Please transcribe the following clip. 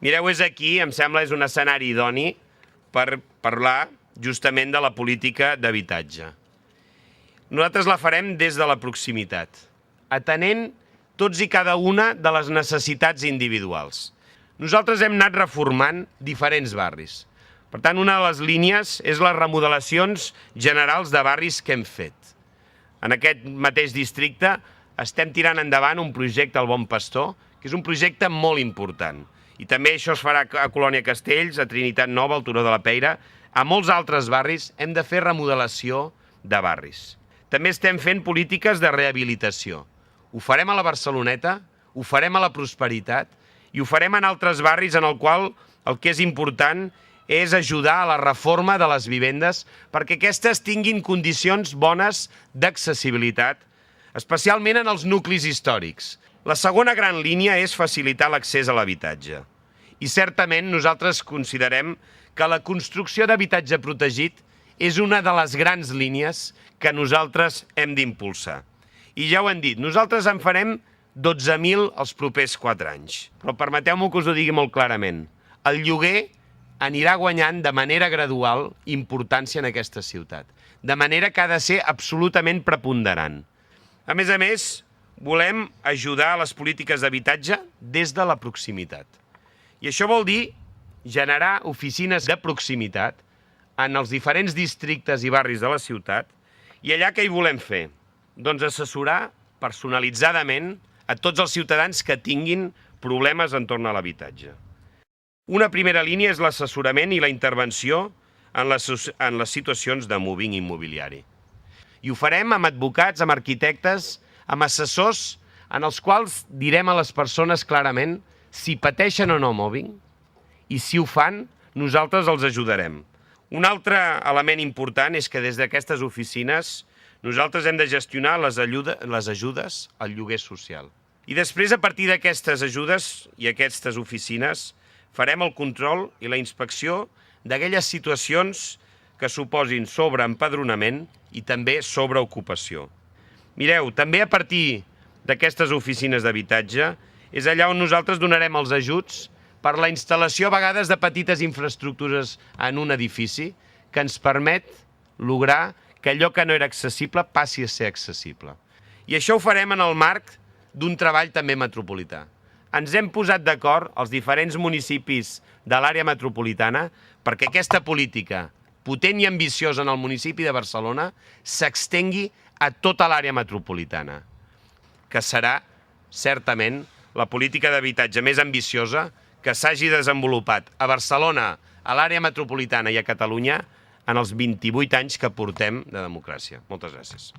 Mireu, és aquí, em sembla, és un escenari idoni per parlar justament de la política d'habitatge. Nosaltres la farem des de la proximitat, atenent tots i cada una de les necessitats individuals. Nosaltres hem anat reformant diferents barris. Per tant, una de les línies és les remodelacions generals de barris que hem fet. En aquest mateix districte estem tirant endavant un projecte al Bon Pastor, que és un projecte molt important. I també això es farà a Colònia Castells, a Trinitat Nova, al Turó de la Peira. A molts altres barris hem de fer remodelació de barris. També estem fent polítiques de rehabilitació. Ho farem a la Barceloneta, ho farem a la Prosperitat i ho farem en altres barris en el qual el que és important és ajudar a la reforma de les vivendes perquè aquestes tinguin condicions bones d'accessibilitat, especialment en els nuclis històrics. La segona gran línia és facilitar l'accés a l'habitatge. I certament nosaltres considerem que la construcció d'habitatge protegit és una de les grans línies que nosaltres hem d'impulsar. I ja ho hem dit, nosaltres en farem 12.000 els propers 4 anys. Però permeteu-me que us ho digui molt clarament. El lloguer anirà guanyant de manera gradual importància en aquesta ciutat. De manera que ha de ser absolutament preponderant. A més, volem ajudar a les polítiques d'habitatge des de la proximitat. I això vol dir generar oficines de proximitat en els diferents districtes i barris de la ciutat i allà què hi volem fer? Doncs assessorar personalitzadament a tots els ciutadans que tinguin problemes entorn a l'habitatge. Una primera línia és l'assessorament i la intervenció en les situacions de moving immobiliari. I ho farem amb advocats, amb arquitectes, amb assessors en els quals direm a les persones clarament si pateixen o no mobbing i si ho fan, nosaltres els ajudarem. Un altre element important és que des d'aquestes oficines nosaltres hem de gestionar les ajudes al lloguer social. I després, a partir d'aquestes ajudes i aquestes oficines, farem el control i la inspecció d'aquelles situacions que suposin sobreempadronament i també sobreocupació. Mireu, també a partir d'aquestes oficines d'habitatge és allà on nosaltres donarem els ajuts per la instal·lació a vegades de petites infraestructures en un edifici que ens permet lograr que allò que no era accessible passi a ser accessible. I això ho farem en el marc d'un treball també metropolità. Ens hem posat d'acord els diferents municipis de l'àrea metropolitana perquè aquesta política potent i ambiciosa en el municipi de Barcelona s'extengui a tota l'àrea metropolitana, que serà, certament, la política d'habitatge més ambiciosa que s'hagi desenvolupat a Barcelona, a l'àrea metropolitana i a Catalunya en els 28 anys que portem de democràcia. Moltes gràcies.